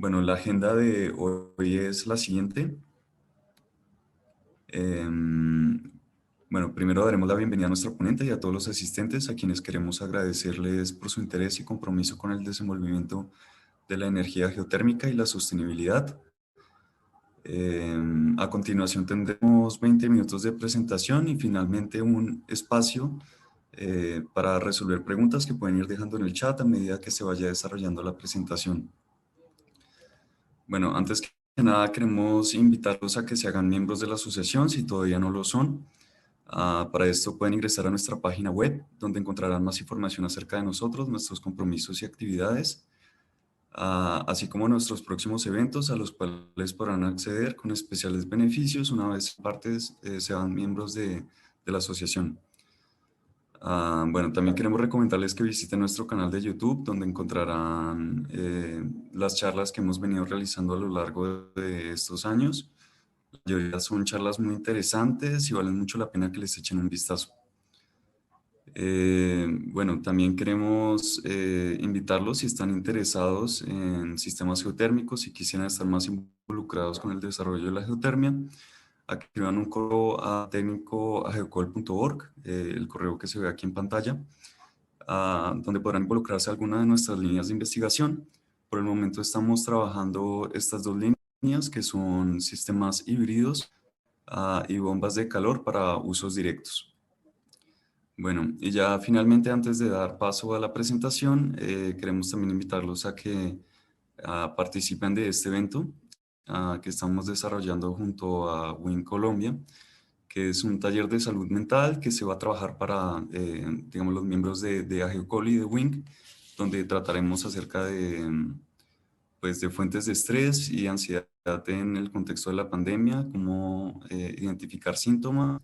Bueno, la agenda de hoy es la siguiente. Bueno, primero daremos la bienvenida a nuestro ponente y a todos los asistentes, a quienes queremos agradecerles por su interés y compromiso con el desenvolvimiento de la energía geotérmica y la sostenibilidad. A continuación tendremos 20 minutos de presentación y finalmente un espacio para resolver preguntas que pueden ir dejando en el chat a medida que se vaya desarrollando la presentación. Bueno, antes que nada queremos invitarlos a que se hagan miembros de la asociación si todavía no lo son. Para esto pueden ingresar a nuestra página web, donde encontrarán más información acerca de nosotros, nuestros compromisos y actividades, así como nuestros próximos eventos a los cuales podrán acceder con especiales beneficios una vez sean miembros de la asociación. Bueno, también queremos recomendarles que visiten nuestro canal de YouTube, donde encontrarán las charlas que hemos venido realizando a lo largo de estos años. La mayoría son charlas muy interesantes y valen mucho la pena que les echen un vistazo. Bueno, también queremos invitarlos si están interesados en sistemas geotérmicos y quisieran estar más involucrados con el desarrollo de la geotermia, a que escriban un correo a técnico@geocol.org, el correo que se ve aquí en pantalla, donde podrán involucrarse alguna de nuestras líneas de investigación. Por el momento estamos trabajando estas dos líneas, que son sistemas híbridos y bombas de calor para usos directos. Bueno, y ya finalmente antes de dar paso a la presentación, queremos también invitarlos a que participen de este evento que estamos desarrollando junto a WIN Colombia, que es un taller de salud mental que se va a trabajar para, digamos, los miembros de AGECOL y de WIN, donde trataremos acerca pues, de fuentes de estrés y ansiedad en el contexto de la pandemia, cómo identificar síntomas,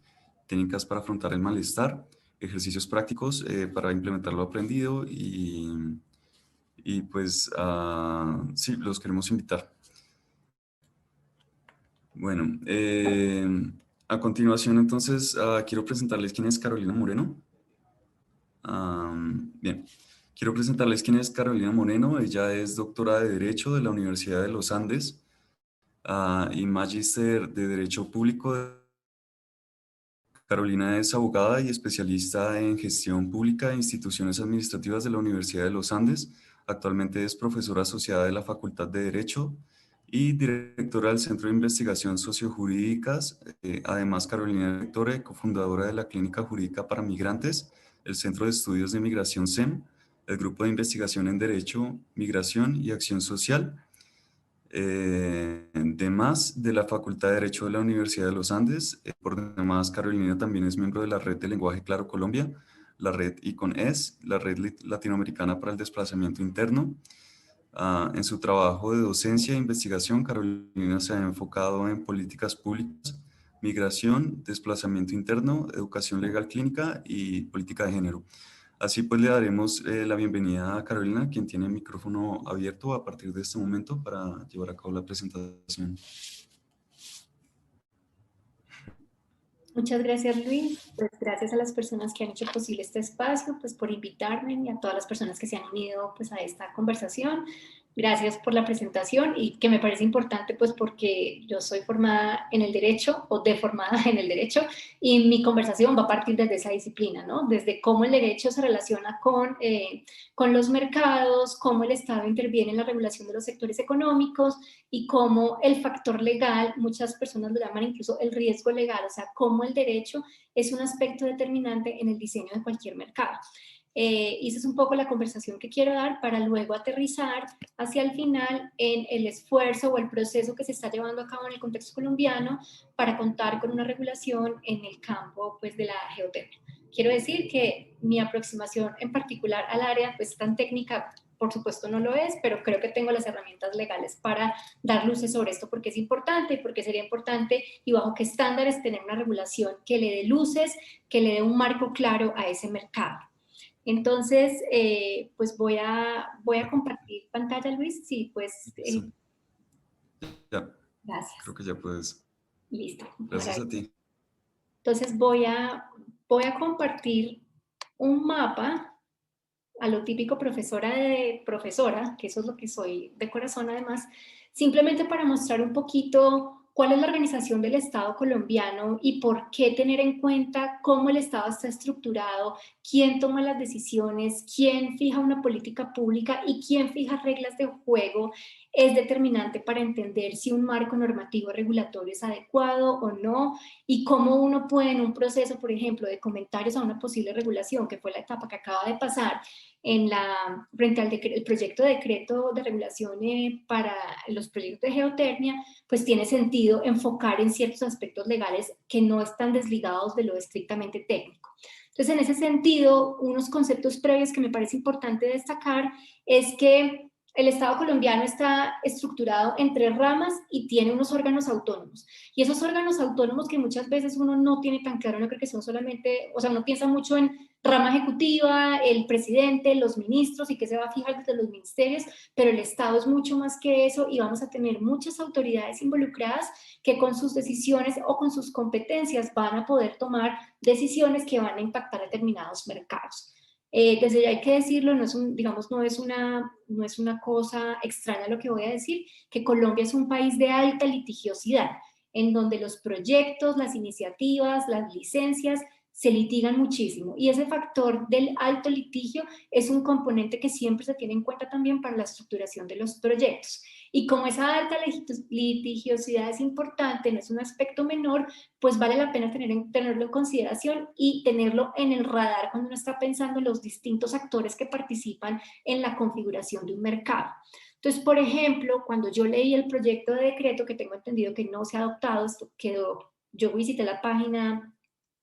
técnicas para afrontar el malestar, ejercicios prácticos para implementar lo aprendido y pues sí, los queremos invitar. Bueno, a continuación entonces quiero presentarles quién es Carolina Moreno. Bien, quiero presentarles quién es Carolina Moreno. Ella es doctora de Derecho de la Universidad de los Andes y magíster de Derecho Público. Carolina es abogada y especialista en gestión pública de instituciones administrativas de la Universidad de los Andes. Actualmente es profesora asociada de la Facultad de Derecho y directora del Centro de Investigación Sociojurídicas. Además, Carolina es directora y cofundadora de la Clínica Jurídica para Migrantes, el Centro de Estudios de Migración CEM, el Grupo de Investigación en Derecho, Migración y Acción Social. Además de la Facultad de Derecho de la Universidad de los Andes. Por demás, Carolina también es miembro de la Red de Lenguaje Claro Colombia, la Red ICONES, la Red Latinoamericana para el Desplazamiento Interno. En su trabajo de docencia e investigación, Carolina se ha enfocado en políticas públicas, migración, desplazamiento interno, educación legal clínica y política de género. Así pues, le daremos la bienvenida a Carolina, quien tiene el micrófono abierto a partir de este momento para llevar a cabo la presentación. Muchas gracias, Luis. Pues gracias a las personas que han hecho posible este espacio, pues por invitarme y a todas las personas que se han unido pues a esta conversación. Gracias por la presentación y que me parece importante pues porque yo soy formada en el derecho o deformada en el derecho y mi conversación va a partir desde esa disciplina, ¿no? Desde cómo el derecho se relaciona con los mercados, cómo el Estado interviene en la regulación de los sectores económicos y cómo el factor legal, muchas personas lo llaman incluso el riesgo legal, o sea, cómo el derecho es un aspecto determinante en el diseño de cualquier mercado. Y esa es un poco la conversación que quiero dar para luego aterrizar hacia el final en el esfuerzo o el proceso que se está llevando a cabo en el contexto colombiano para contar con una regulación en el campo pues, de la geotermia. Quiero decir que mi aproximación en particular al área pues tan técnica por supuesto no lo es, pero creo que tengo las herramientas legales para dar luces sobre esto porque es importante y porque sería importante y bajo qué estándares tener una regulación que le dé luces, que le dé un marco claro a ese mercado. Entonces, pues voy a compartir pantalla, Luis. Sí, pues. Ya, Gracias. creo que ya puedes. Listo. Gracias a ti. Entonces voy a compartir un mapa a lo típico profesora, que eso es lo que soy de corazón además, simplemente para mostrar un poquito cuál es la organización del Estado colombiano y por qué tener en cuenta cómo el Estado está estructurado, quién toma las decisiones, quién fija una política pública y quién fija reglas de juego es determinante para entender si un marco normativo regulatorio es adecuado o no y cómo uno puede en un proceso, por ejemplo, de comentarios a una posible regulación, que fue la etapa que acaba de pasar, frente al el proyecto de decreto de regulación para los proyectos de geotermia, pues tiene sentido enfocar en ciertos aspectos legales que no están desligados de lo estrictamente técnico. Entonces, en ese sentido, unos conceptos previos que me parece importante destacar es que el Estado colombiano está estructurado en 3 ramas y tiene unos órganos autónomos. Y esos órganos autónomos que muchas veces uno no tiene tan claro, no creo que son solamente, o sea, uno piensa mucho en rama ejecutiva, el presidente, los ministros y qué se va a fijar desde los ministerios, pero el Estado es mucho más que eso y vamos a tener muchas autoridades involucradas que con sus decisiones o con sus competencias van a poder tomar decisiones que van a impactar determinados mercados. Desde ya hay que decirlo, digamos, no es una cosa extraña lo que voy a decir, que Colombia es un país de alta litigiosidad, en donde los proyectos, las iniciativas, las licencias se litigan muchísimo. Y ese factor del alto litigio es un componente que siempre se tiene en cuenta también para la estructuración de los proyectos. Y como esa alta litigiosidad es importante, no es un aspecto menor, pues vale la pena tenerlo en consideración y tenerlo en el radar cuando uno está pensando en los distintos actores que participan en la configuración de un mercado. Entonces, por ejemplo, cuando yo leí el proyecto de decreto, que tengo entendido que no se ha adoptado, esto quedó, yo visité la página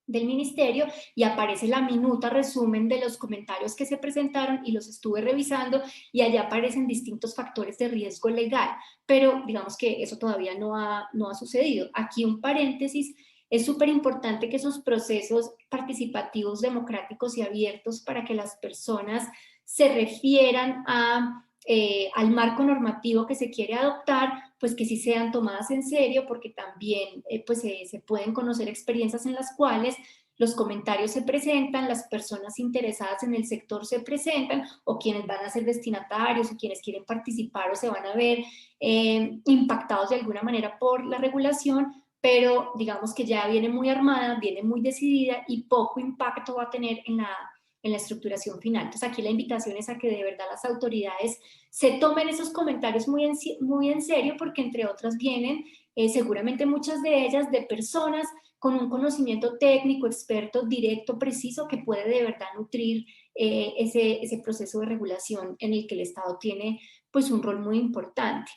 del ministerio y aparece la minuta resumen de los comentarios que se presentaron y los estuve revisando y allá aparecen distintos factores de riesgo legal, pero digamos que eso todavía no ha sucedido. Aquí un paréntesis, es súper importante que esos procesos participativos, democráticos y abiertos para que las personas se refieran al marco normativo que se quiere adoptar, pues que sí sean tomadas en serio, porque también pues se pueden conocer experiencias en las cuales los comentarios se presentan, las personas interesadas en el sector se presentan, o quienes van a ser destinatarios, o quienes quieren participar o se van a ver impactados de alguna manera por la regulación, pero digamos que ya viene muy armada, viene muy decidida y poco impacto va a tener en la estructuración final. Entonces aquí la invitación es a que de verdad las autoridades se tomen esos comentarios muy en serio, porque entre otras vienen seguramente muchas de ellas de personas con un conocimiento técnico, experto, directo, preciso, que puede de verdad nutrir ese proceso de regulación en el que el Estado tiene pues un rol muy importante.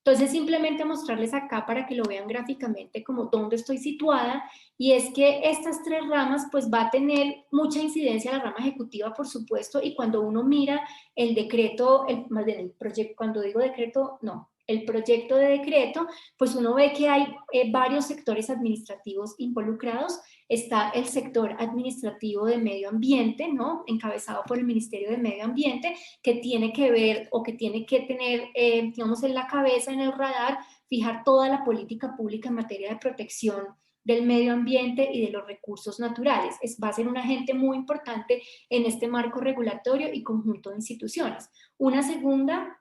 Entonces, simplemente mostrarles acá para que lo vean gráficamente como dónde estoy situada, y es que estas 3 ramas pues va a tener mucha incidencia la rama ejecutiva, por supuesto, y cuando uno mira el decreto, más bien el proyecto, cuando digo decreto, no, el proyecto de decreto, pues uno ve que hay varios sectores administrativos involucrados. Está el sector administrativo de medio ambiente, ¿no? Encabezado por el Ministerio de Medio Ambiente, que tiene que ver o que tiene que tener, digamos, en la cabeza, en el radar, fijar toda la política pública en materia de protección del medio ambiente y de los recursos naturales. Va a ser un agente muy importante en este marco regulatorio y conjunto de instituciones. Una segunda,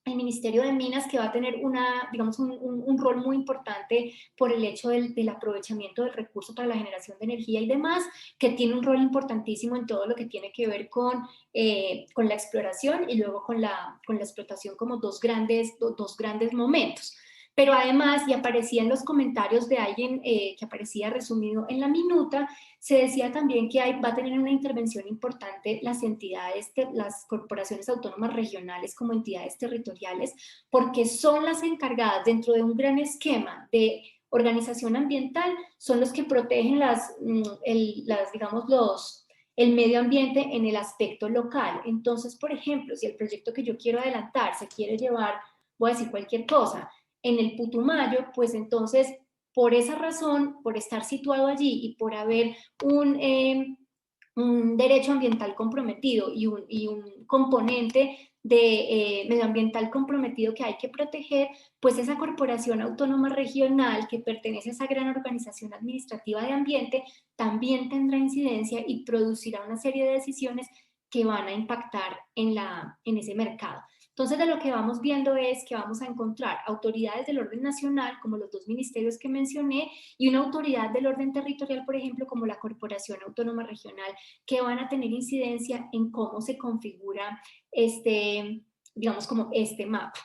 el Ministerio de Minas, que va a tener digamos, un rol muy importante por el hecho del aprovechamiento del recurso para la generación de energía y demás, que tiene un rol importantísimo en todo lo que tiene que ver con la exploración y luego con la explotación como dos grandes momentos. Pero además, y aparecía en los comentarios de alguien que aparecía resumido en la minuta, se decía también que va a tener una intervención importante las entidades, las corporaciones autónomas regionales como entidades territoriales, porque son las encargadas dentro de un gran esquema de organización ambiental, son los que protegen digamos, el medio ambiente en el aspecto local. Entonces, por ejemplo, si el proyecto que yo quiero adelantar se quiere llevar, voy a decir cualquier cosa, en el Putumayo, pues entonces, por esa razón, por estar situado allí y por haber un derecho ambiental comprometido y un componente de medioambiental comprometido que hay que proteger, pues esa corporación autónoma regional que pertenece a esa gran organización administrativa de ambiente también tendrá incidencia y producirá una serie de decisiones que van a impactar en ese mercado. Entonces, de lo que vamos viendo es que vamos a encontrar autoridades del orden nacional, como los dos ministerios que mencioné, y una autoridad del orden territorial, por ejemplo, como la Corporación Autónoma Regional, que van a tener incidencia en cómo se configura digamos, como este mapa.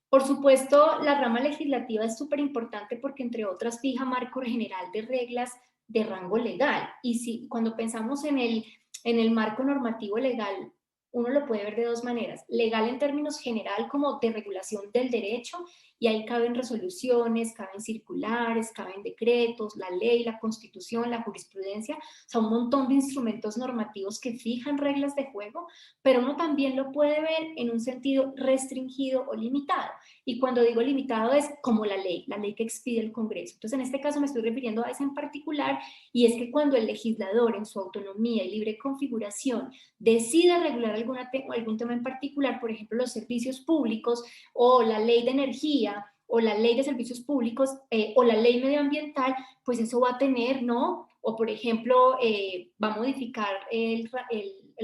Por supuesto, la rama legislativa es súper importante porque, entre otras, fija marco general de reglas de rango legal. Y si cuando pensamos en el marco normativo legal, uno lo puede ver de dos maneras. Legal en términos general, como de regulación del derecho, y ahí caben resoluciones, caben circulares, caben decretos, la ley, la constitución, la jurisprudencia, o sea, un montón de instrumentos normativos que fijan reglas de juego, pero uno también lo puede ver en un sentido restringido o limitado. Y cuando digo limitado es como la ley que expide el Congreso. Entonces, en este caso me estoy refiriendo a ese en particular, y es que cuando el legislador en su autonomía y libre configuración decide regular algún tema en particular, por ejemplo, los servicios públicos o la ley de energía o la ley de servicios públicos o la ley medioambiental, pues eso va a tener, ¿no? O, por ejemplo, va a modificar el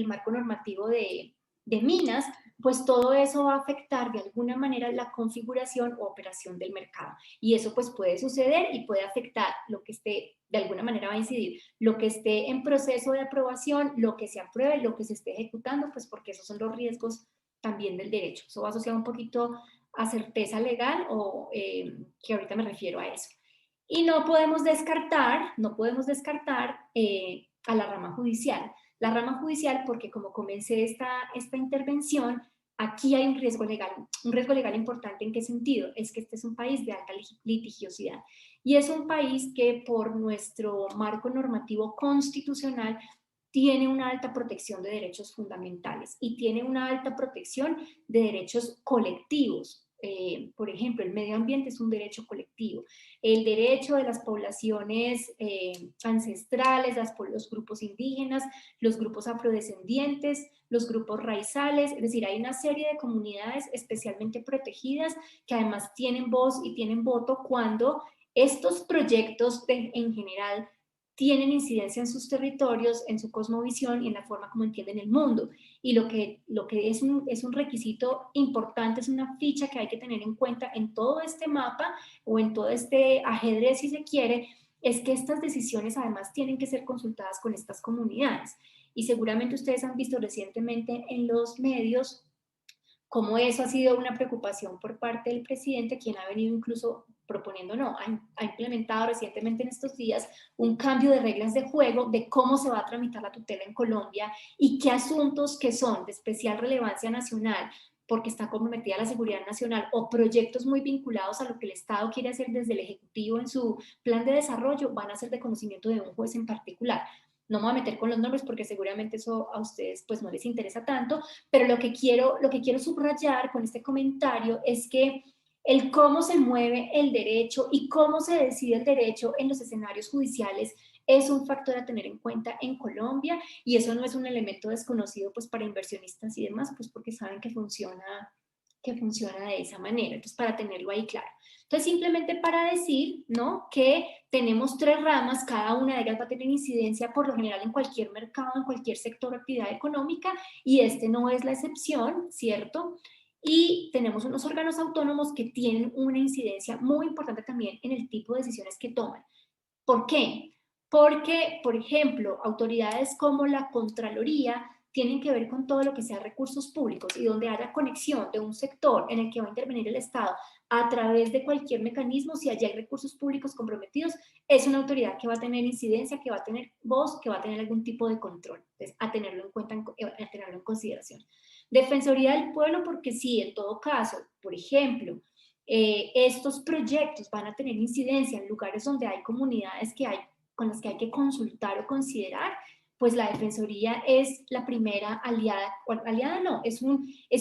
marco normativo de minas, pues todo eso va a afectar de alguna manera la configuración o operación del mercado. Y eso pues puede suceder y puede afectar lo que esté, de alguna manera va a incidir, lo que esté en proceso de aprobación, lo que se apruebe, lo que se esté ejecutando, pues porque esos son los riesgos también del derecho. Eso va asociado un poquito a certeza legal o que ahorita me refiero a eso. Y no podemos descartar a la rama judicial. La rama judicial, porque como comencé esta intervención, aquí hay un riesgo legal importante. ¿En qué sentido? Es que este es un país de alta litigiosidad y es un país que por nuestro marco normativo constitucional tiene una alta protección de derechos fundamentales y tiene una alta protección de derechos colectivos. Por ejemplo, el medio ambiente es un derecho colectivo, el derecho de las poblaciones ancestrales, los grupos indígenas, los grupos afrodescendientes, los grupos raizales, es decir, hay una serie de comunidades especialmente protegidas que además tienen voz y tienen voto cuando estos proyectos en general tienen incidencia en sus territorios, en su cosmovisión y en la forma como entienden el mundo. Y lo que es un requisito importante, es una ficha que hay que tener en cuenta en todo este mapa o en todo este ajedrez, si se quiere, es que estas decisiones además tienen que ser consultadas con estas comunidades. Y seguramente ustedes han visto recientemente en los medios cómo eso ha sido una preocupación por parte del presidente, quien ha venido incluso proponiendo, no, ha implementado recientemente en estos días un cambio de reglas de juego de cómo se va a tramitar la tutela en Colombia y qué asuntos que son de especial relevancia nacional porque está comprometida la seguridad nacional o proyectos muy vinculados a lo que el Estado quiere hacer desde el Ejecutivo en su plan de desarrollo van a ser de conocimiento de un juez en particular. No me voy a meter con los nombres porque seguramente eso a ustedes pues no les interesa tanto, pero lo que quiero subrayar con este comentario es que el cómo se mueve el derecho y cómo se decide el derecho en los escenarios judiciales es un factor a tener en cuenta en Colombia y eso no es un elemento desconocido pues para inversionistas y demás, pues porque saben que funciona de esa manera. Entonces, para tenerlo ahí claro. Entonces, simplemente para decir, ¿no? Que tenemos tres ramas, cada una de ellas va a tener incidencia por lo general en cualquier mercado, en cualquier sector o actividad económica, y este no es la excepción, ¿cierto? Y tenemos unos órganos autónomos que tienen una incidencia muy importante también en el tipo de decisiones que toman. ¿Por qué? Porque, por ejemplo, autoridades como la Contraloría tienen que ver con todo lo que sea recursos públicos y donde haya conexión de un sector en el que va a intervenir el Estado a través de cualquier mecanismo, si allí hay recursos públicos comprometidos, es una autoridad que va a tener incidencia, que va a tener voz, que va a tener algún tipo de control. Entonces, a tenerlo en cuenta, a tenerlo en consideración. Defensoría del Pueblo, porque sí, en todo caso, por ejemplo, estos proyectos van a tener incidencia en lugares donde hay comunidades con las que hay que consultar o considerar, pues la Defensoría es la primera aliada, o aliada no, es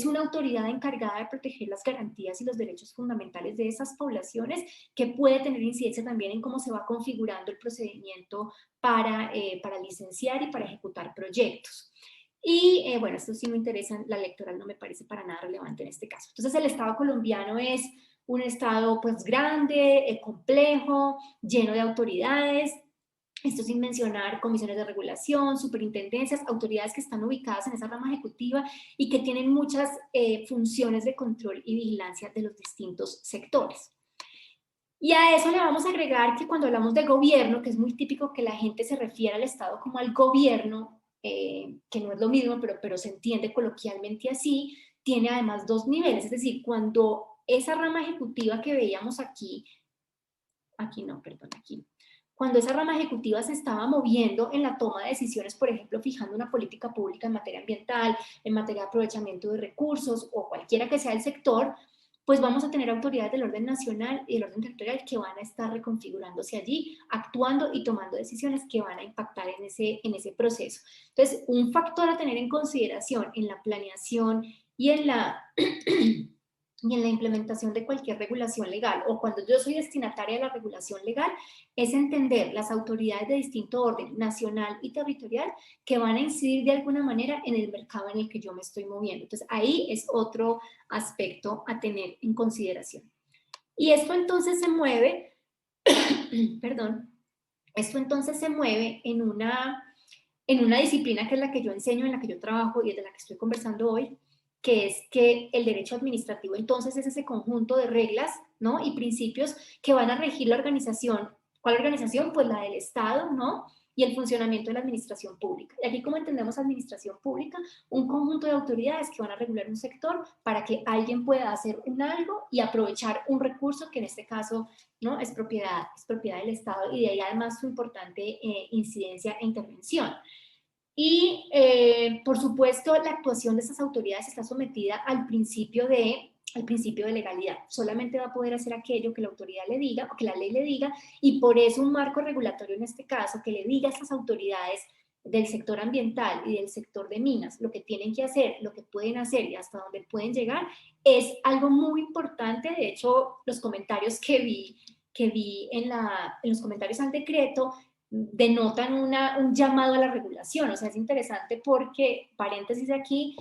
una autoridad encargada de proteger las garantías y los derechos fundamentales de esas poblaciones que puede tener incidencia también en cómo se va configurando el procedimiento para licenciar y para ejecutar proyectos. Y bueno, esto sí me interesa, la electoral no me parece para nada relevante en este caso. Entonces el Estado colombiano es un Estado pues grande, complejo, lleno de autoridades, Esto sin mencionar comisiones de regulación, superintendencias, autoridades que están ubicadas en esa rama ejecutiva y que tienen muchas funciones de control y vigilancia de los distintos sectores. Y a eso le vamos a agregar que cuando hablamos de gobierno, que es muy típico que la gente se refiere al Estado como al gobierno, que no es lo mismo, pero se entiende coloquialmente así, tiene además dos niveles, es decir, cuando esa rama ejecutiva que veíamos aquí no, perdón, aquí, cuando esa rama ejecutiva se estaba moviendo en la toma de decisiones, por ejemplo, fijando una política pública en materia ambiental, en materia de aprovechamiento de recursos o cualquiera que sea el sector, pues vamos a tener autoridades del orden nacional y del orden territorial que van a estar reconfigurándose allí, actuando y tomando decisiones que van a impactar en ese proceso. Entonces, un factor a tener en consideración en la planeación y en la y en la implementación de cualquier regulación legal, o cuando yo soy destinataria de la regulación legal, es entender las autoridades de distinto orden, nacional y territorial, que van a incidir de alguna manera en el mercado en el que yo me estoy moviendo. Entonces, ahí es otro aspecto a tener en consideración. Y esto entonces se mueve, perdón, esto entonces se mueve en una disciplina que es la que yo enseño, en la que yo trabajo y es de la que estoy conversando hoy, que es que el derecho administrativo entonces es ese conjunto de reglas, ¿no? Y principios que van a regir la organización. ¿Cuál organización? Pues la del Estado, ¿no? Y el funcionamiento de la administración pública. Y aquí, como entendemos administración pública, un conjunto de autoridades que van a regular un sector para que alguien pueda hacer un algo y aprovechar un recurso que en este caso, ¿no? es propiedad del Estado, y de ahí además su importante incidencia e intervención. Y, por supuesto, la actuación de estas autoridades está sometida al principio de legalidad. Solamente va a poder hacer aquello que la autoridad le diga o que la ley le diga, y por eso un marco regulatorio en este caso que le diga a estas autoridades del sector ambiental y del sector de minas lo que tienen que hacer, lo que pueden hacer y hasta dónde pueden llegar, es algo muy importante. De hecho, los comentarios que vi en los comentarios al decreto denotan un llamado a la regulación. O sea, es interesante porque, paréntesis aquí,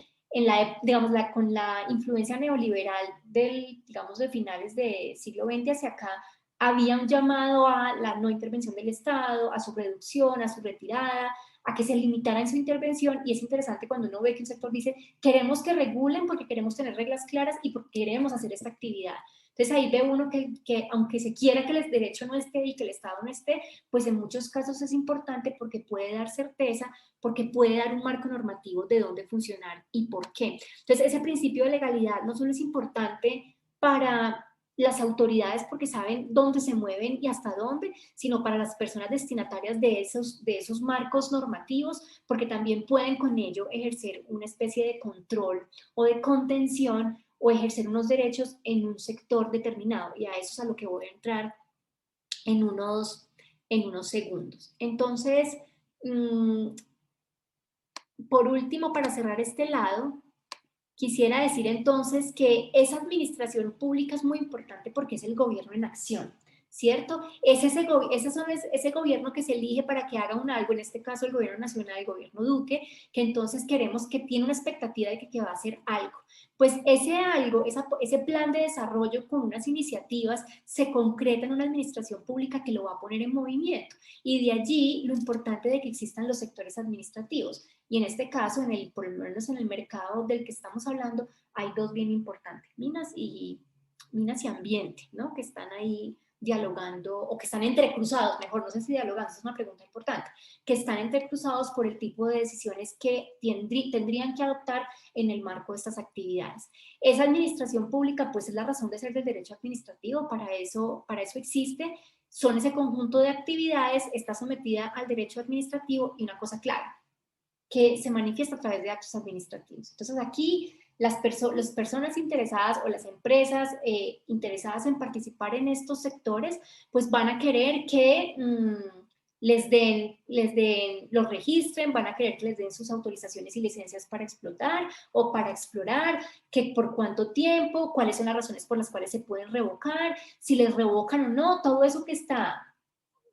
digamos, con la influencia neoliberal digamos, de finales del siglo XX hacia acá, había un llamado a la no intervención del Estado, a su reducción, a su retirada, a que se limitara en su intervención. Y es interesante cuando uno ve que un sector dice, queremos que regulen porque queremos tener reglas claras y porque queremos hacer esta actividad. Entonces ahí ve uno que aunque se quiera que el derecho no esté y que el Estado no esté, pues en muchos casos es importante porque puede dar certeza, porque puede dar un marco normativo de dónde funcionar y por qué. Entonces ese principio de legalidad no solo es importante para las autoridades porque saben dónde se mueven y hasta dónde, sino para las personas destinatarias de esos marcos normativos, porque también pueden con ello ejercer una especie de control o de contención o ejercer unos derechos en un sector determinado. Y a eso es a lo que voy a entrar en unos segundos. Entonces, por último, para cerrar este lado, quisiera decir entonces que esa administración pública es muy importante porque es el gobierno en acción, ¿cierto? Es ese gobierno que se elige para que haga un algo, en este caso el gobierno nacional, el gobierno Duque, que entonces queremos que tiene una expectativa de que va a hacer algo. Pues ese algo, ese plan de desarrollo con unas iniciativas se concreta en una administración pública que lo va a poner en movimiento. Y de allí lo importante de que existan los sectores administrativos. Y en este caso, por lo menos en el mercado del que estamos hablando, hay dos bien importantes, minas y ambiente, ¿no? Que están ahí dialogando, o que están entrecruzados, mejor, no sé si dialogando, esa es una pregunta importante, que están entrecruzados por el tipo de decisiones que tendrían que adoptar en el marco de estas actividades. Esa administración pública, pues es la razón de ser del derecho administrativo, para eso existe, son ese conjunto de actividades, está sometida al derecho administrativo y una cosa clara, que se manifiesta a través de actos administrativos. Entonces aquí las personas interesadas o las empresas interesadas en participar en estos sectores, pues van a querer que los registren, van a querer que les den sus autorizaciones y licencias para explotar o para explorar, que por cuánto tiempo, cuáles son las razones por las cuales se pueden revocar, si les revocan o no, todo eso que está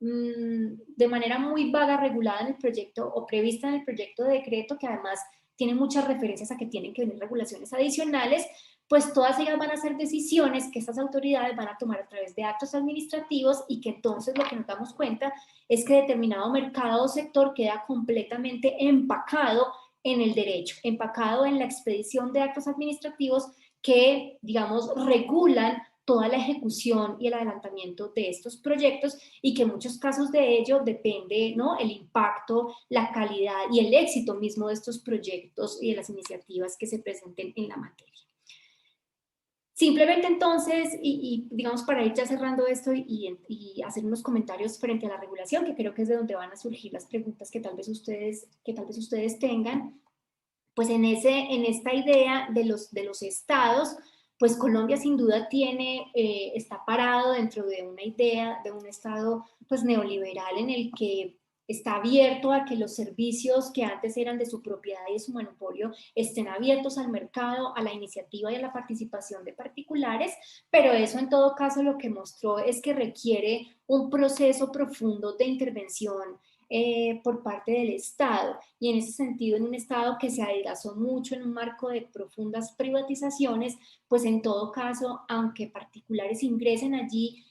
de manera muy vaga regulada en el proyecto o prevista en el proyecto de decreto, que además tiene muchas referencias a que tienen que venir regulaciones adicionales, pues todas ellas van a ser decisiones que estas autoridades van a tomar a través de actos administrativos y que entonces lo que nos damos cuenta es que determinado mercado o sector queda completamente empacado en el derecho, empacado en la expedición de actos administrativos que, digamos, regulan toda la ejecución y el adelantamiento de estos proyectos y que en muchos casos de ello depende, ¿no?, el impacto, la calidad y el éxito mismo de estos proyectos y de las iniciativas que se presenten en la materia. Simplemente entonces, digamos para ir ya cerrando esto y hacer unos comentarios frente a la regulación, que creo que es de donde van a surgir las preguntas que tal vez ustedes tengan, pues en esta idea de los estados, pues Colombia sin duda está parado dentro de una idea de un estado pues neoliberal en el que está abierto a que los servicios que antes eran de su propiedad y de su monopolio estén abiertos al mercado, a la iniciativa y a la participación de particulares, pero eso en todo caso lo que mostró es que requiere un proceso profundo de intervención por parte del Estado, y en ese sentido en un Estado que se adelgazó mucho en un marco de profundas privatizaciones, pues en todo caso, aunque particulares ingresen allí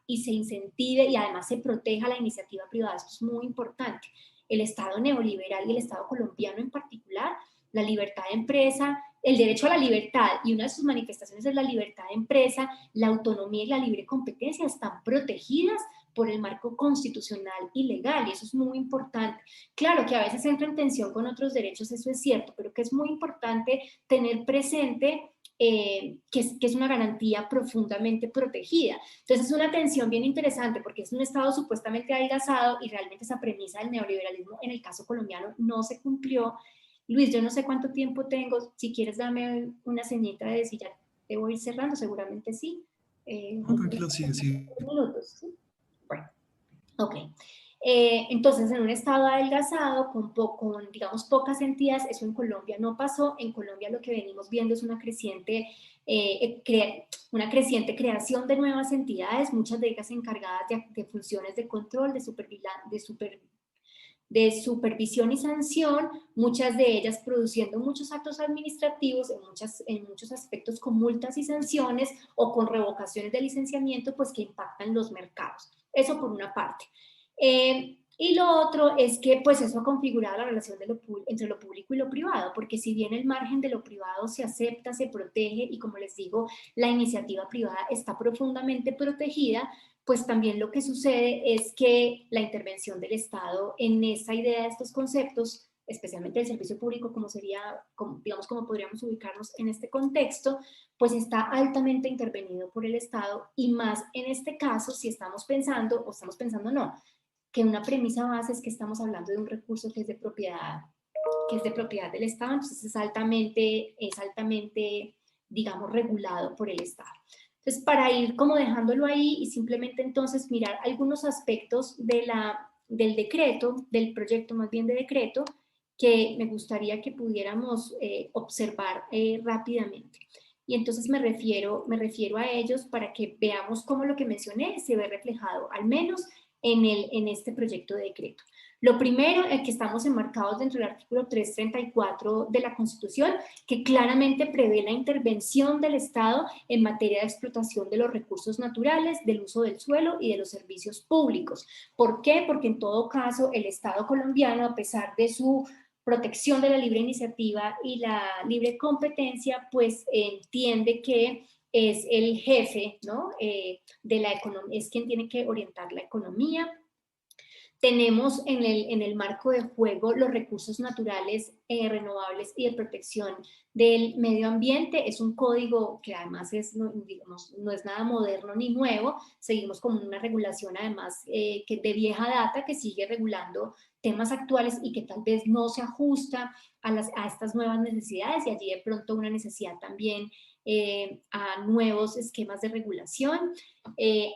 y se incentive y además se proteja la iniciativa privada, esto es muy importante. El Estado neoliberal y el Estado colombiano en particular, la libertad de empresa, el derecho a la libertad, y una de sus manifestaciones es la libertad de empresa, la autonomía y la libre competencia están protegidas por el marco constitucional y legal, y eso es muy importante. Claro que a veces entra en tensión con otros derechos, eso es cierto, pero que es muy importante tener presente que es una garantía profundamente protegida. Entonces es una tensión bien interesante porque es un Estado supuestamente adelgazado y realmente esa premisa del neoliberalismo en el caso colombiano no se cumplió. Luis, yo no sé cuánto tiempo tengo, si quieres dame una señita de si ya debo ir cerrando, seguramente sí. No, tranquilo, sigue, sigue. Minutos, ¿sí? Bueno, ok. Entonces, en un estado adelgazado, con, digamos, pocas entidades, eso en Colombia no pasó. En Colombia lo que venimos viendo es una creciente creación de nuevas entidades, muchas de ellas encargadas de funciones de control, de supervisión y sanción, muchas de ellas produciendo muchos actos administrativos, en muchos aspectos con multas y sanciones o con revocaciones de licenciamiento, pues que impactan los mercados. Eso por una parte. Y lo otro es que pues eso ha configurado la relación entre lo público y lo privado, porque si bien el margen de lo privado se acepta, se protege y como les digo, la iniciativa privada está profundamente protegida, pues también lo que sucede es que la intervención del Estado en esa idea de estos conceptos, especialmente el servicio público, digamos, como podríamos ubicarnos en este contexto, pues está altamente intervenido por el Estado y más en este caso si estamos pensando, o estamos pensando no, que una premisa base es que estamos hablando de un recurso que es de propiedad del Estado, entonces es altamente, digamos, regulado por el Estado. Entonces, para ir como dejándolo ahí y simplemente entonces mirar algunos aspectos del decreto, del proyecto más bien de decreto, que me gustaría que pudiéramos observar rápidamente. Y entonces me refiero a ellos para que veamos cómo lo que mencioné se ve reflejado, al menos en este proyecto de decreto. Lo primero es que estamos enmarcados dentro del artículo 334 de la Constitución, que claramente prevé la intervención del Estado en materia de explotación de los recursos naturales, del uso del suelo y de los servicios públicos. ¿Por qué? Porque en todo caso el Estado colombiano, a pesar de su protección de la libre iniciativa y la libre competencia, pues entiende que es el jefe, ¿no? De la economía, es quien tiene que orientar la economía. Tenemos en el marco de juego los recursos naturales renovables y de protección del medio ambiente. Es un código que además digamos, no es nada moderno ni nuevo. Seguimos con una regulación además que de vieja data que sigue regulando temas actuales y que tal vez no se ajusta a estas nuevas necesidades, y allí de pronto una necesidad también a nuevos esquemas de regulación.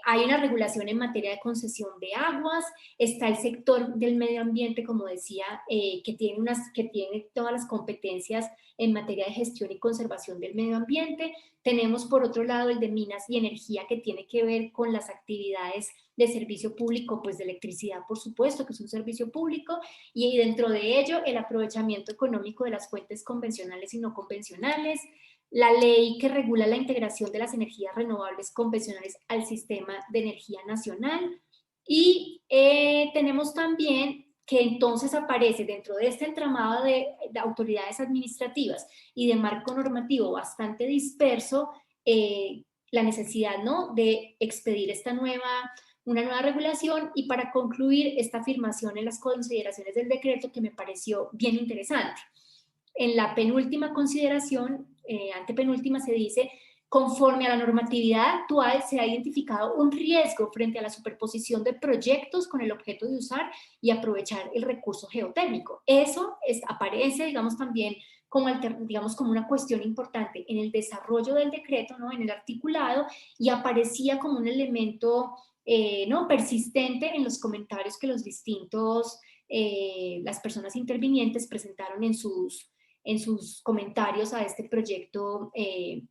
Hay una regulación en materia de concesión de aguas, está el sector del medio ambiente, como decía, que tiene todas las competencias en materia de gestión y conservación del medio ambiente. Tenemos por otro lado el de minas y energía, que tiene que ver con las actividades de servicio público, pues de electricidad, por supuesto, que es un servicio público, y dentro de ello el aprovechamiento económico de las fuentes convencionales y no convencionales, la ley que regula la integración de las energías renovables convencionales al sistema de energía nacional. Y tenemos también que entonces aparece dentro de este entramado de autoridades administrativas y de marco normativo bastante disperso, la necesidad, ¿no?, de expedir una nueva regulación, y para concluir esta afirmación en las consideraciones del decreto que me pareció bien interesante. En la penúltima consideración, antepenúltima, se dice: conforme a la normatividad actual, se ha identificado un riesgo frente a la superposición de proyectos con el objeto de usar y aprovechar el recurso geotérmico. Eso aparece, digamos, también como, como una cuestión importante en el desarrollo del decreto, ¿no?, en el articulado, y aparecía como un elemento ¿no?, persistente en los comentarios que las personas intervinientes presentaron en sus comentarios a este proyecto,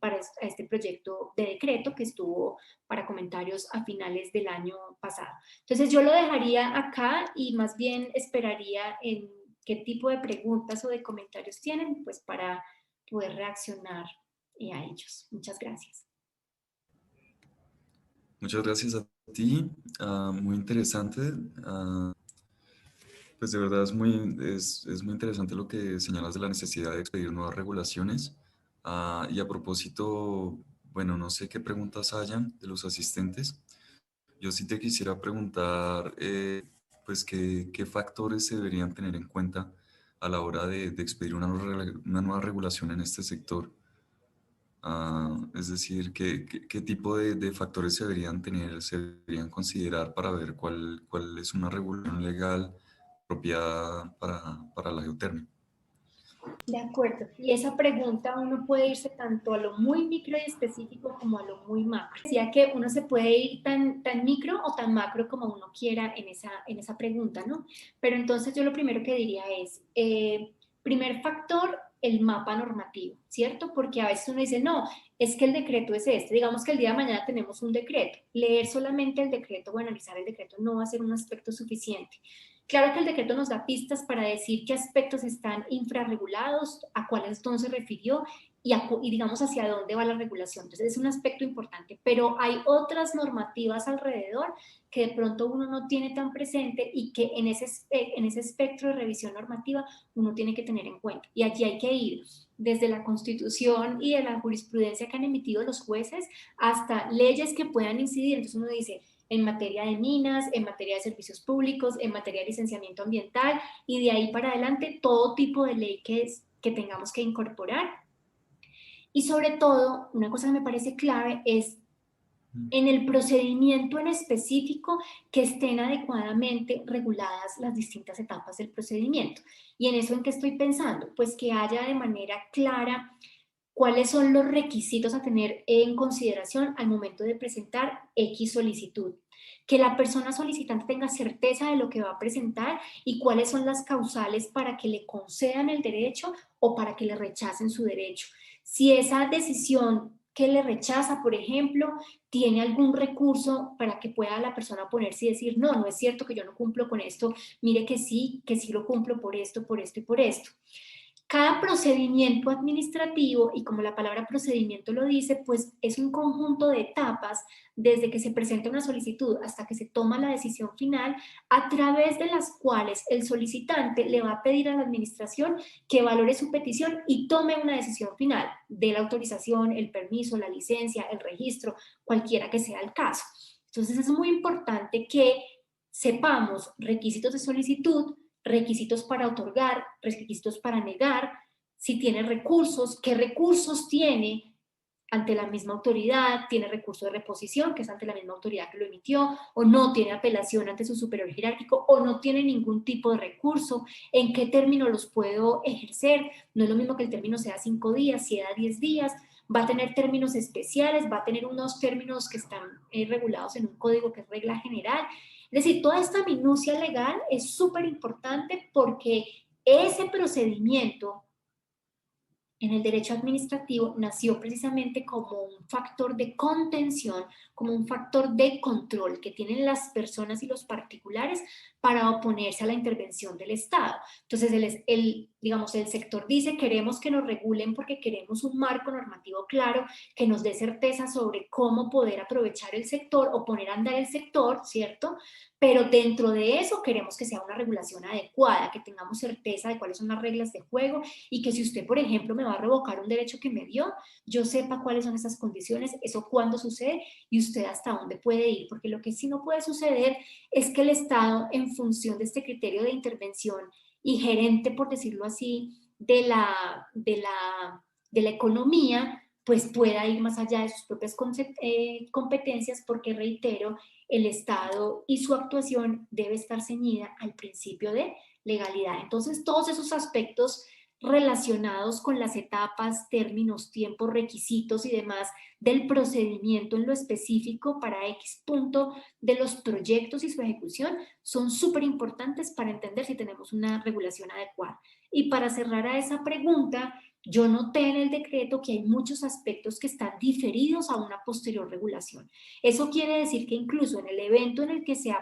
a este proyecto de decreto que estuvo para comentarios a finales del año pasado. Entonces yo lo dejaría acá y más bien esperaría en qué tipo de preguntas o de comentarios tienen, pues para poder reaccionar a ellos. Muchas gracias. Muchas gracias a ti, muy interesante. Pues de verdad es muy interesante lo que señalas de la necesidad de expedir nuevas regulaciones. Y a propósito, bueno, no sé qué preguntas hayan de los asistentes. Yo sí te quisiera preguntar, pues, qué factores se deberían tener en cuenta a la hora de expedir una nueva regulación en este sector. Es decir, qué tipo de factores se deberían considerar para ver cuál es una regulación legal apropiada para la geotermia. De acuerdo. Y esa pregunta uno puede irse tanto a lo muy micro y específico como a lo muy macro. Decía que uno se puede ir tan micro o tan macro como uno quiera en esa pregunta, ¿no? Pero entonces yo lo primero que diría es, primer factor, el mapa normativo, ¿cierto? Porque a veces uno dice, no, es que el decreto es este. Digamos que el día de mañana tenemos un decreto. Leer solamente el decreto o analizar el decreto no va a ser un aspecto suficiente. Claro que el decreto nos da pistas para decir qué aspectos están infrarregulados, a cuáles no se refirió y digamos hacia dónde va la regulación. Entonces es un aspecto importante, pero hay otras normativas alrededor que de pronto uno no tiene tan presente y que en ese espectro de revisión normativa uno tiene que tener en cuenta. Y allí hay que ir desde la Constitución y de la jurisprudencia que han emitido los jueces hasta leyes que puedan incidir. Entonces uno dice, en materia de minas, en materia de servicios públicos, en materia de licenciamiento ambiental, y de ahí para adelante todo tipo de ley que tengamos que incorporar. Y sobre todo, una cosa que me parece clave es en el procedimiento en específico que estén adecuadamente reguladas las distintas etapas del procedimiento. ¿Y en eso en qué estoy pensando? Pues que haya de manera clara cuáles son los requisitos a tener en consideración al momento de presentar X solicitud. Que la persona solicitante tenga certeza de lo que va a presentar y cuáles son las causales para que le concedan el derecho o para que le rechacen su derecho. Si esa decisión que le rechaza, por ejemplo, tiene algún recurso para que pueda la persona oponerse y decir, no, no es cierto que yo no cumplo con esto, mire que sí lo cumplo por esto y por esto. Cada procedimiento administrativo, y como la palabra procedimiento lo dice, pues es un conjunto de etapas desde que se presenta una solicitud hasta que se toma la decisión final, a través de las cuales el solicitante le va a pedir a la administración que valore su petición y tome una decisión final de la autorización, el permiso, la licencia, el registro, cualquiera que sea el caso. Entonces es muy importante que sepamos requisitos de solicitud, requisitos para otorgar, requisitos para negar, si tiene recursos, qué recursos tiene ante la misma autoridad, tiene recurso de reposición, que es ante la misma autoridad que lo emitió, o no tiene apelación ante su superior jerárquico, o no tiene ningún tipo de recurso, en qué término los puedo ejercer. No es lo mismo que el término sea 5 días, sea 10 días, va a tener términos especiales, va a tener unos términos que están regulados en un código que es regla general. Es decir, toda esta minucia legal es súper importante porque ese procedimiento en el derecho administrativo nació precisamente como un factor de contención, como un factor de control que tienen las personas y los particulares para oponerse a la intervención del Estado. Entonces, digamos, el sector dice queremos que nos regulen porque queremos un marco normativo claro que nos dé certeza sobre cómo poder aprovechar el sector o poner a andar el sector, ¿cierto? Pero dentro de eso queremos que sea una regulación adecuada, que tengamos certeza de cuáles son las reglas de juego y que si usted, por ejemplo, me va a revocar un derecho que me dio, yo sepa cuáles son esas condiciones, eso cuándo sucede y usted hasta dónde puede ir, porque lo que sí no puede suceder es que el Estado, en función de este criterio de intervención y gerente, por decirlo así, de la economía, pues pueda ir más allá de sus propias competencias, porque reitero, el Estado y su actuación debe estar ceñida al principio de legalidad. Entonces, todos esos aspectos relacionados con las etapas, términos, tiempos, requisitos y demás del procedimiento en lo específico para X punto de los proyectos y su ejecución son súper importantes para entender si tenemos una regulación adecuada. Y para cerrar a esa pregunta, yo noté en el decreto que hay muchos aspectos que están diferidos a una posterior regulación. Eso quiere decir que incluso en el evento en el que se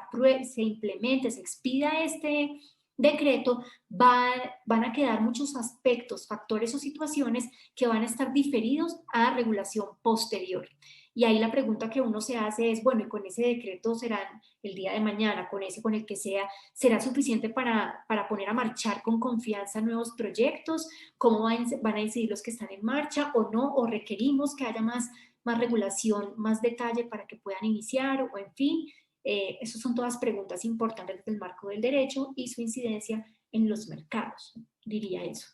implemente, se expida este decreto, van a quedar muchos aspectos, factores o situaciones que van a estar diferidos a regulación posterior. Y ahí la pregunta que uno se hace es, bueno, ¿y con ese decreto serán el día de mañana, con ese, con el que sea, será suficiente para poner a marchar con confianza nuevos proyectos? ¿Cómo van a incidir los que están en marcha o no? ¿O requerimos que haya más regulación, más detalle para que puedan iniciar? O en fin, esas son todas preguntas importantes del marco del derecho y su incidencia en los mercados, diría eso.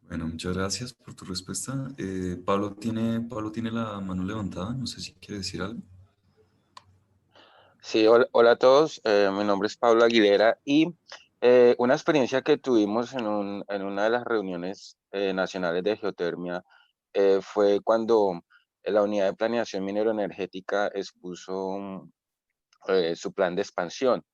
Bueno, muchas gracias por tu respuesta. Pablo tiene la mano levantada, no sé si quiere decir algo. Sí, hola a todos. Mi nombre es Pablo Aguilera y una experiencia que tuvimos en una de las reuniones nacionales de geotermia fue cuando la unidad de planeación minero-energética expuso su plan de expansión.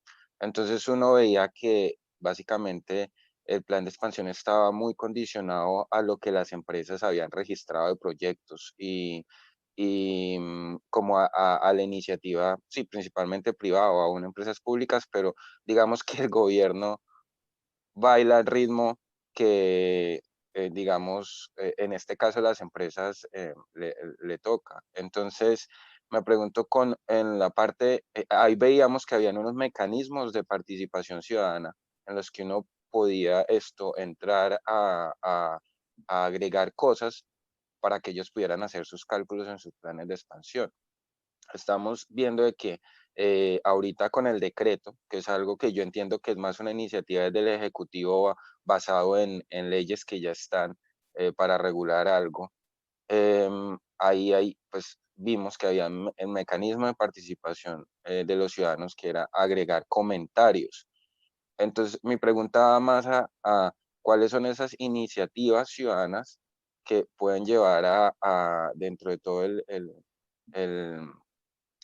Entonces uno veía que básicamente el plan de expansión estaba muy condicionado a lo que las empresas habían registrado de proyectos y como a la iniciativa, sí, principalmente privada o aún empresas públicas, pero digamos que el gobierno baila al ritmo que, digamos, en este caso las empresas le toca. Entonces, me pregunto en la parte, ahí veíamos que habían unos mecanismos de participación ciudadana en los que uno podía entrar a agregar cosas para que ellos pudieran hacer sus cálculos en sus planes de expansión. Estamos viendo de que ahorita con el decreto, que es algo que yo entiendo que es más una iniciativa del Ejecutivo basado en leyes que ya están para regular algo, ahí pues vimos que había el mecanismo de participación de los ciudadanos que era agregar comentarios. Entonces, mi pregunta va más a cuáles son esas iniciativas ciudadanas que pueden llevar dentro de todo el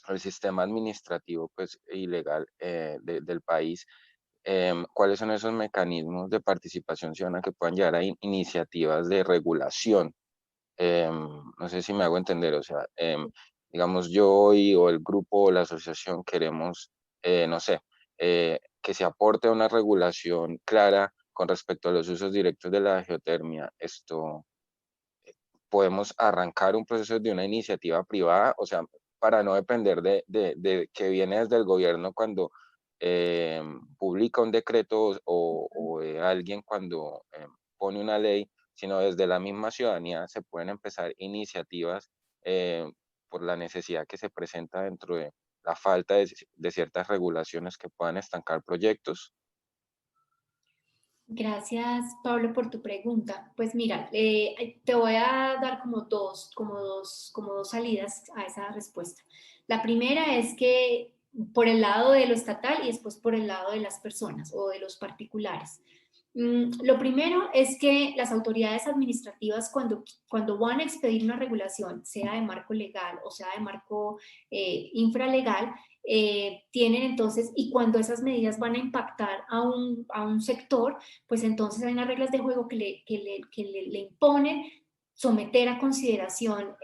el sistema administrativo pues, ilegal del país, cuáles son esos mecanismos de participación ciudadana que puedan llevar a iniciativas de regulación. No sé si me hago entender, o sea, digamos yo o el grupo o la asociación queremos, no sé, que se aporte una regulación clara con respecto a los usos directos de la geotermia. Esto podemos arrancar un proceso de una iniciativa privada, o sea, para no depender de que viene desde el gobierno cuando publica un decreto o de alguien cuando pone una ley, sino desde la misma ciudadanía se pueden empezar iniciativas por la necesidad que se presenta dentro de la falta de ciertas regulaciones que puedan estancar proyectos. Gracias, Pablo, por tu pregunta. Pues mira, te voy a dar como dos salidas a esa respuesta. La primera es que por el lado de lo estatal y después por el lado de las personas o de los particulares. Lo primero es que las autoridades administrativas cuando van a expedir una regulación, sea de marco legal o sea de marco infralegal, tienen entonces, y cuando esas medidas van a impactar a un sector, pues entonces hay unas reglas de juego le imponen someter a consideración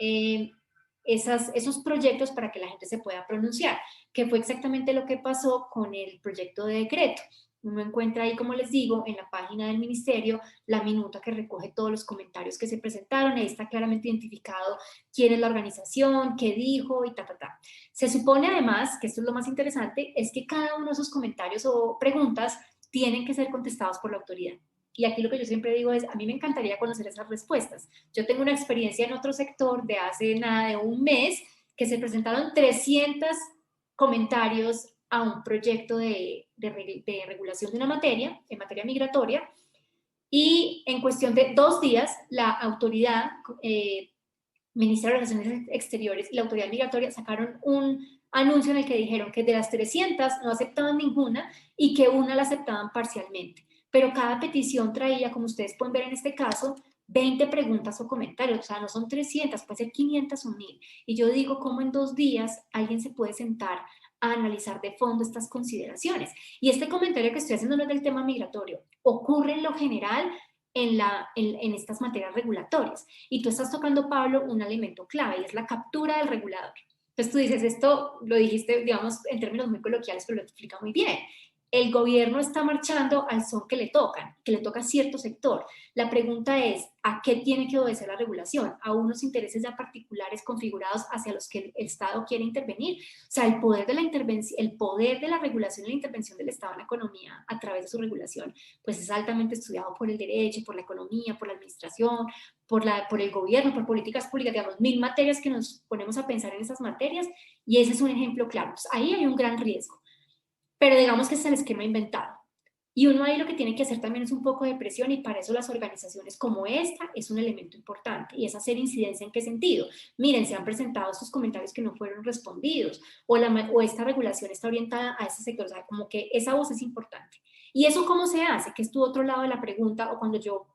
esos proyectos para que la gente se pueda pronunciar, que fue exactamente lo que pasó con el proyecto de decreto. Uno encuentra ahí, como les digo, en la página del ministerio, la minuta que recoge todos los comentarios que se presentaron. Ahí está claramente identificado quién es la organización, qué dijo y ta. Se supone además, que esto es lo más interesante, es que cada uno de esos comentarios o preguntas tienen que ser contestados por la autoridad. Y aquí lo que yo siempre digo es, a mí me encantaría conocer esas respuestas. Yo tengo una experiencia en otro sector de hace nada de un mes, que se presentaron 300 comentarios a un proyecto de regulación de una materia, en materia migratoria, y en cuestión de 2 días, la autoridad, Ministerio de Relaciones Exteriores y la autoridad migratoria sacaron un anuncio en el que dijeron que de las 300 no aceptaban ninguna y que una la aceptaban parcialmente. Pero cada petición traía, como ustedes pueden ver en este caso, 20 preguntas o comentarios, o sea, no son 300, puede ser 500 o 1000. Y yo digo, ¿cómo en 2 días alguien se puede sentar a analizar de fondo estas consideraciones? Y este comentario que estoy haciendo no es del tema migratorio, ocurre en lo general en estas materias regulatorias. Y tú estás tocando, Pablo, un elemento clave, y es la captura del regulador. Entonces tú dices, esto lo dijiste, digamos, en términos muy coloquiales, pero lo explica muy bien. El gobierno está marchando al son que le toca a cierto sector. La pregunta es, ¿a qué tiene que obedecer la regulación? ¿A unos intereses ya particulares configurados hacia los que el Estado quiere intervenir? O sea, el poder de la intervención, el poder de la regulación y la intervención del Estado en la economía a través de su regulación, pues es altamente estudiado por el derecho, por la economía, por la administración, por el gobierno, por políticas públicas, digamos, 1000 materias que nos ponemos a pensar en esas materias, y ese es un ejemplo claro. Pues ahí hay un gran riesgo. Pero digamos que es el esquema inventado. Y uno ahí lo que tiene que hacer también es un poco de presión, y para eso las organizaciones como esta es un elemento importante, y es hacer incidencia. ¿En qué sentido? Miren, se han presentado estos comentarios que no fueron respondidos, o esta regulación está orientada a ese sector, o sea, como que esa voz es importante. ¿Y eso cómo se hace? Que es tu otro lado de la pregunta, o cuando yo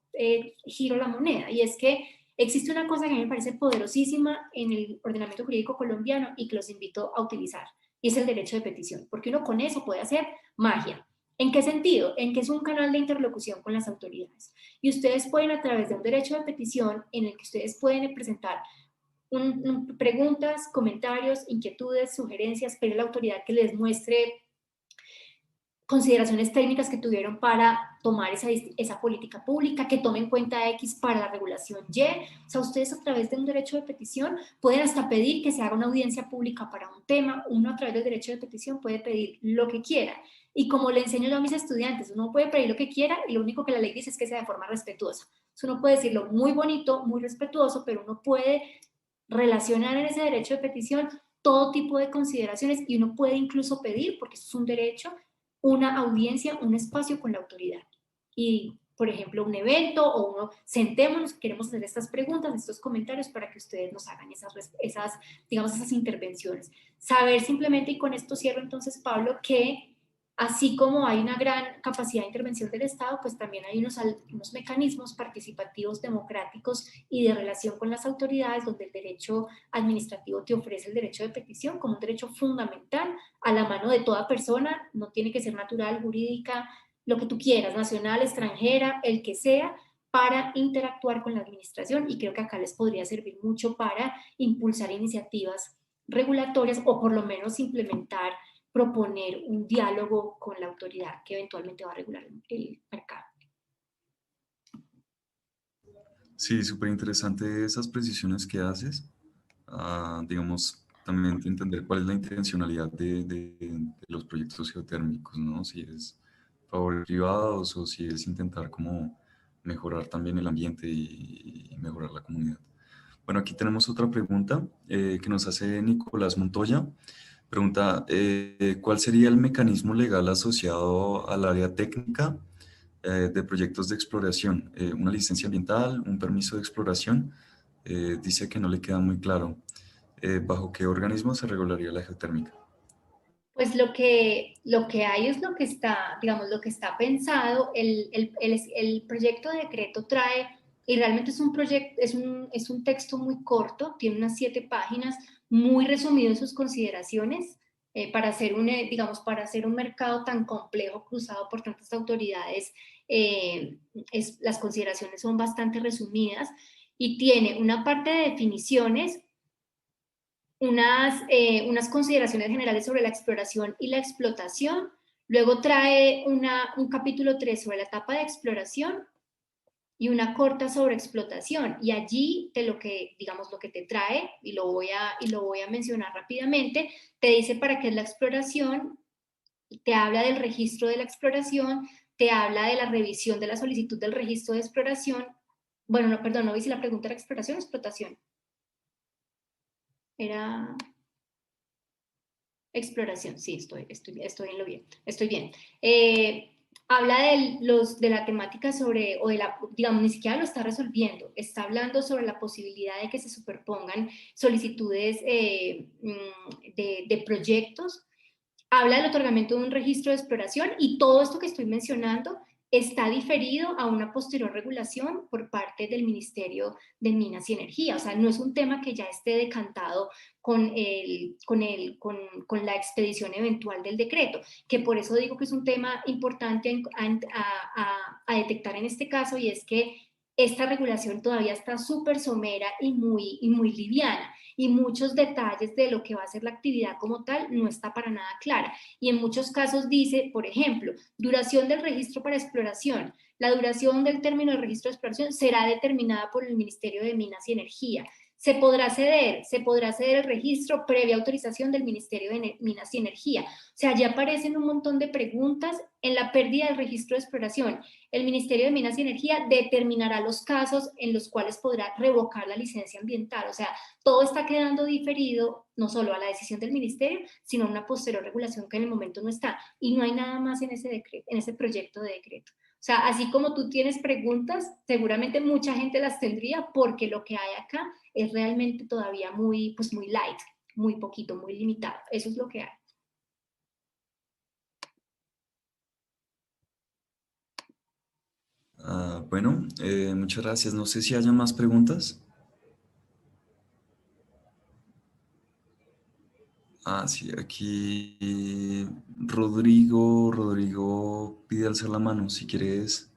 giro la moneda, y es que existe una cosa que a mí me parece poderosísima en el ordenamiento jurídico colombiano y que los invito a utilizar, y es el derecho de petición, porque uno con eso puede hacer magia. ¿En qué sentido? En que es un canal de interlocución con las autoridades. Y ustedes pueden, a través de un derecho de petición, en el que ustedes pueden presentar preguntas, comentarios, inquietudes, sugerencias, pedir a la autoridad que les muestre consideraciones técnicas que tuvieron para tomar esa política pública, que tomen en cuenta X para la regulación Y. O sea, ustedes a través de un derecho de petición pueden hasta pedir que se haga una audiencia pública para un tema. Uno a través del derecho de petición puede pedir lo que quiera. Y como le enseño yo a mis estudiantes, uno puede pedir lo que quiera, y lo único que la ley dice es que sea de forma respetuosa. Entonces uno puede decirlo muy bonito, muy respetuoso, pero uno puede relacionar en ese derecho de petición todo tipo de consideraciones, y uno puede incluso pedir, porque eso es un derecho, una audiencia, un espacio con la autoridad. Y, por ejemplo, un evento, o uno, sentémonos, queremos hacer estas preguntas, estos comentarios, para que ustedes nos hagan esas intervenciones. Saber simplemente, y con esto cierro entonces, Pablo, que así como hay una gran capacidad de intervención del Estado, pues también hay unos mecanismos participativos, democráticos y de relación con las autoridades, donde el derecho administrativo te ofrece el derecho de petición como un derecho fundamental a la mano de toda persona. No tiene que ser natural, jurídica, lo que tú quieras, nacional, extranjera, el que sea, para interactuar con la administración. Y creo que acá les podría servir mucho para impulsar iniciativas regulatorias, o por lo menos implementar, proponer un diálogo con la autoridad que eventualmente va a regular el mercado. Sí, súper interesante esas precisiones que haces. Digamos, también entender cuál es la intencionalidad de los proyectos geotérmicos, ¿no? Si es favores privados o si es intentar como mejorar también el ambiente y mejorar la comunidad. Bueno, aquí tenemos otra pregunta que nos hace Nicolás Montoya. Pregunta, ¿cuál sería el mecanismo legal asociado al área técnica de proyectos de exploración? ¿Una licencia ambiental, un permiso de exploración? Dice que no le queda muy claro. ¿Bajo qué organismo se regularía la geotérmica? Pues lo que hay es lo que está, digamos, lo que está pensado. El proyecto de decreto trae, y realmente es un proyecto, es un texto muy corto, tiene unas 7 páginas, muy resumido en sus consideraciones, para hacer digamos, para hacer un mercado tan complejo, cruzado por tantas autoridades. Las consideraciones son bastante resumidas, y tiene una parte de definiciones, unas consideraciones generales sobre la exploración y la explotación, Luego trae un capítulo 3 sobre la etapa de exploración y una corta sobre explotación. Y allí digamos, lo que te trae, y lo voy a mencionar rápidamente, te dice para qué es la exploración, te habla del registro de la exploración, te habla de la revisión de la solicitud del registro de exploración. Bueno, no, perdón, no vi si la pregunta era exploración o explotación. Era exploración, sí, estoy en lo bien, estoy bien. Habla de la temática sobre, o de la, digamos, ni siquiera lo está resolviendo, está hablando sobre la posibilidad de que se superpongan solicitudes de proyectos. Habla del otorgamiento de un registro de exploración y todo esto que estoy mencionando está diferido a una posterior regulación por parte del Ministerio de Minas y Energía. O sea, no es un tema que ya esté decantado con la expedición eventual del decreto, que por eso digo que es un tema importante a detectar en este caso, y es que esta regulación todavía está súper somera y muy liviana, y muchos detalles de lo que va a ser la actividad como tal no está para nada clara. Y en muchos casos dice, por ejemplo, duración del registro para exploración. La duración del término de registro de exploración será determinada por el Ministerio de Minas y Energía. Se podrá ceder el registro previa autorización del Ministerio de Minas y Energía. O sea, ya aparecen un montón de preguntas en la pérdida del registro de exploración. El Ministerio de Minas y Energía determinará los casos en los cuales podrá revocar la licencia ambiental. O sea, todo está quedando diferido, no solo a la decisión del ministerio, sino a una posterior regulación que en el momento no está. Y no hay nada más en ese proyecto de decreto. O sea, así como tú tienes preguntas, seguramente mucha gente las tendría, porque lo que hay acá es realmente todavía muy light, muy poquito, muy limitado. Eso es lo que hay. Bueno, muchas gracias. No sé si haya más preguntas. Sí, aquí Rodrigo pide alzar la mano, si quieres.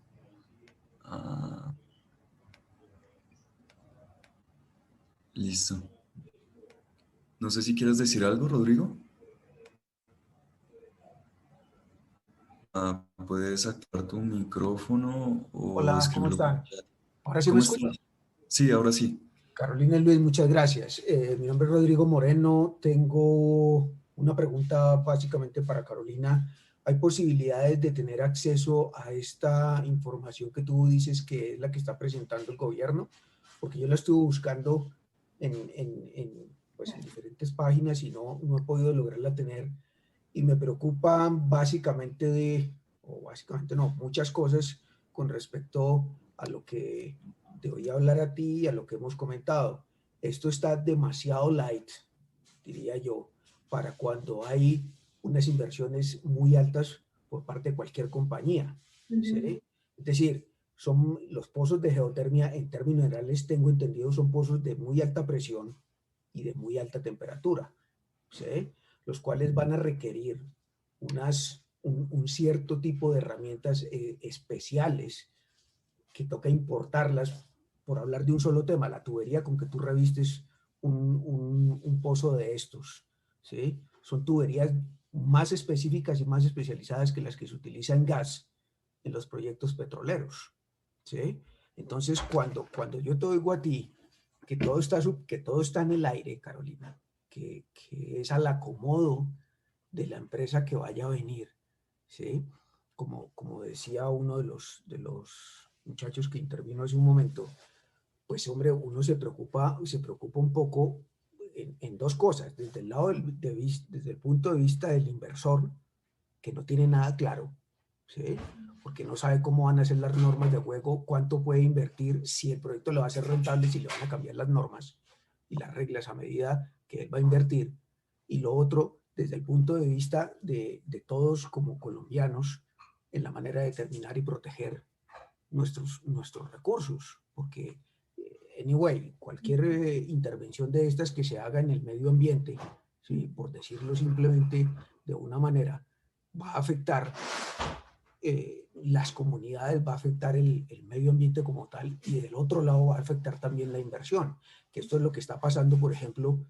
Listo. No sé si quieres decir algo, Rodrigo. Puedes activar tu micrófono o Hola, ¿cómo escribirlo por el están? chat. ¿Ahora sí me ¿Cómo estás? escuchan? Sí, ahora sí. Carolina y Luis, muchas gracias. Mi nombre es Rodrigo Moreno. Tengo una pregunta básicamente para Carolina. ¿Hay posibilidades de tener acceso a esta información que tú dices que es la que está presentando el gobierno? Porque yo la estuve buscando pues en diferentes páginas y no he podido lograrla tener. Y me preocupan muchas cosas con respecto a lo que te voy a hablar a ti y a lo que hemos comentado. Esto está demasiado light, diría yo, para cuando hay unas inversiones muy altas por parte de cualquier compañía. ¿Sí? Es decir, son los pozos de geotermia, en términos generales, tengo entendido, son pozos de muy alta presión y de muy alta temperatura, ¿sí? Los cuales van a requerir un cierto tipo de herramientas especiales que toca importarlas, por hablar de un solo tema, la tubería con que tú revistes un pozo de estos, ¿sí? Son tuberías más específicas y más especializadas que las que se utilizan en gas en los proyectos petroleros, ¿sí? Entonces, cuando yo te oigo a ti que todo está en el aire, Carolina, que es al acomodo de la empresa que vaya a venir, ¿sí? Como decía uno de los muchachos que intervino hace un momento, pues hombre, uno se preocupa un poco en dos cosas, desde el lado desde el punto de vista del inversor, que no tiene nada claro, ¿sí? Porque no sabe cómo van a ser las normas de juego, cuánto puede invertir, si el proyecto le va a ser rentable, si le van a cambiar las normas y las reglas a medida que él va a invertir. Y lo otro, desde el punto de vista de todos como colombianos, en la manera de determinar y proteger nuestros recursos, porque anyway, cualquier intervención de estas que se haga en el medio ambiente, ¿sí? Por decirlo simplemente de una manera, va a afectar las comunidades, va a afectar el medio ambiente como tal, y del otro lado va a afectar también la inversión, que esto es lo que está pasando, por ejemplo,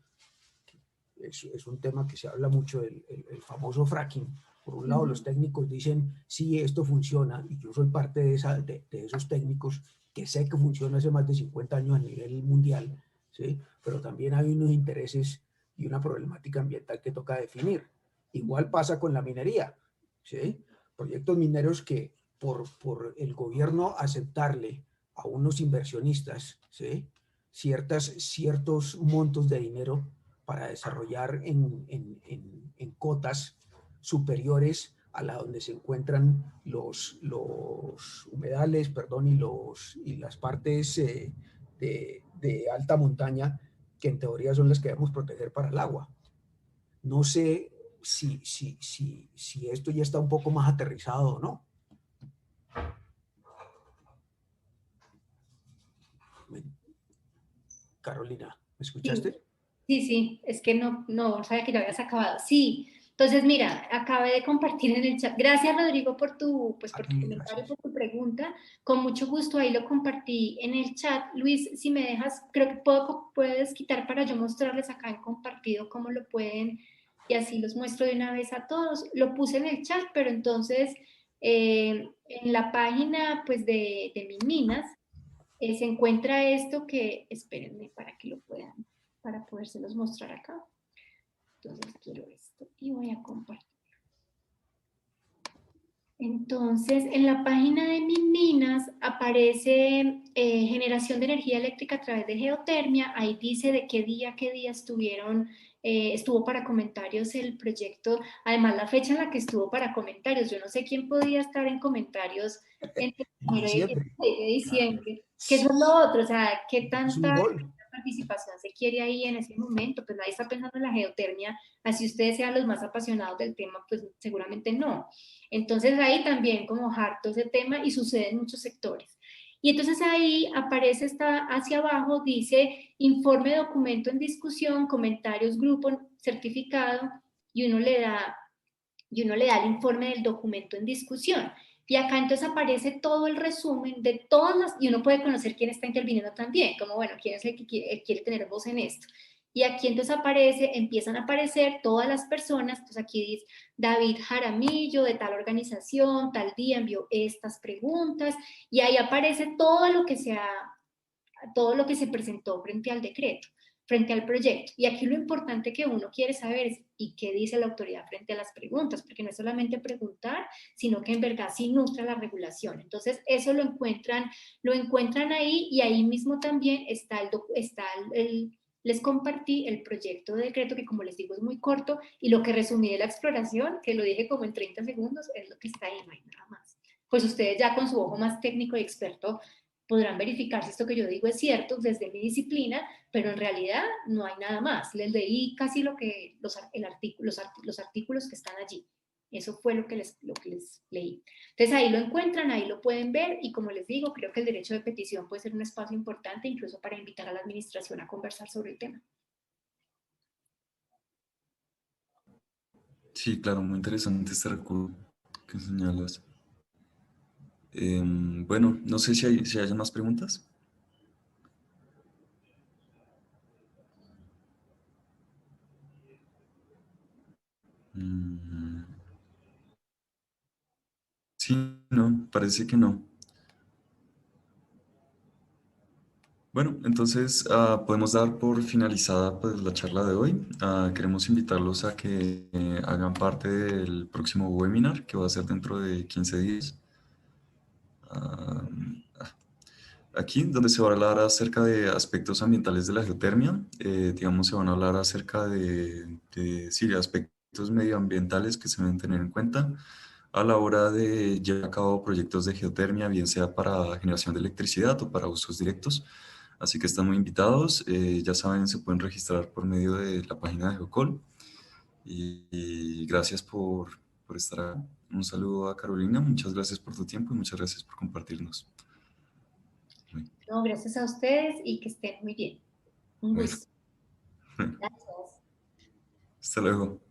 es un tema que se habla mucho, el famoso fracking. Por un lado, los técnicos dicen, sí, esto funciona, y yo soy parte de esos técnicos que sé que funciona hace más de 50 años a nivel mundial, ¿sí? Pero también hay unos intereses y una problemática ambiental que toca definir. Igual pasa con la minería, ¿sí? Proyectos mineros que por el gobierno aceptarle a unos inversionistas, ¿sí? Ciertos montos de dinero para desarrollar en cotas superiores a la donde se encuentran los humedales, perdón, y las partes de alta montaña, que en teoría son las que debemos proteger para el agua. No sé si esto ya está un poco más aterrizado o no. Carolina, ¿me Sí, escuchaste? sí, es que no sabía que ya habías acabado. Sí, entonces mira, acabé de compartir en el chat. Gracias, Rodrigo, por tu comentario, Gracias. por tu pregunta. Con mucho gusto ahí lo compartí en el chat. Luis, si me dejas, creo que puedes quitar para yo mostrarles acá en compartido cómo lo pueden, y así los muestro de una vez a todos. Lo puse en el chat, pero entonces en la página pues de Miminas se encuentra esto que, espérenme para que lo puedan, para podérselos mostrar acá. Entonces quiero esto y voy a compartir. Entonces, en la página de Miminas aparece generación de energía eléctrica a través de geotermia. Ahí dice de qué día estuvo para comentarios el proyecto. Además, la fecha en la que estuvo para comentarios. Yo no sé quién podía estar en comentarios en el En 1 diciembre. de Claro. diciembre. Que eso es lo otro, o sea, qué Es un tanta gol. participación se quiere ahí en ese momento. Pues nadie está pensando en la geotermia. Así ustedes sean los más apasionados del tema, pues seguramente no. Entonces ahí también como harto ese tema y sucede en muchos sectores. Y entonces ahí aparece, está hacia abajo, dice informe, documento en discusión, comentarios, grupo certificado, y y uno le da el informe del documento en discusión. Y acá entonces aparece todo el resumen de todas las, y uno puede conocer quién está interviniendo también, como bueno, quién es el que quiere tener voz en esto. Y aquí entonces empiezan a aparecer todas las personas, entonces aquí dice David Jaramillo de tal organización, tal día envió estas preguntas, y ahí aparece todo lo que se presentó frente al decreto, frente al proyecto. Y aquí lo importante que uno quiere saber es ¿y qué dice la autoridad frente a las preguntas? Porque no es solamente preguntar, sino que en verdad sí nutre la regulación. Entonces, eso lo encuentran ahí, y ahí mismo también les compartí el proyecto de decreto, que como les digo es muy corto, y lo que resumí de la exploración, que lo dije como en 30 segundos, es lo que está ahí, no hay nada más. Pues ustedes ya con su ojo más técnico y experto podrán verificar si esto que yo digo es cierto desde mi disciplina, pero en realidad no hay nada más. Les leí casi los artículos que están allí. Eso fue lo que les leí. Entonces ahí lo encuentran, ahí lo pueden ver, y como les digo, creo que el derecho de petición puede ser un espacio importante incluso para invitar a la administración a conversar sobre el tema. Sí, claro, muy interesante este recurso que señalas. Bueno, no sé si hay más preguntas. Mm, sí, no, parece que no. Bueno, entonces podemos dar por finalizada pues, la charla de hoy. Queremos invitarlos a que hagan parte del próximo webinar que va a ser dentro de 15 días. Ah, Aquí, donde se va a hablar acerca de aspectos ambientales de la geotermia, digamos, se van a hablar acerca sí, de aspectos medioambientales que se deben tener en cuenta a la hora de llevar a cabo proyectos de geotermia, bien sea para generación de electricidad o para usos directos. Así que están muy invitados. Ya saben, se pueden registrar por medio de la página de Geocol. Y gracias por estar acá. Un saludo a Carolina. Muchas gracias por tu tiempo y muchas gracias por compartirnos. No, gracias a ustedes y que estén muy bien. Un Bueno, gusto. Gracias. hasta luego.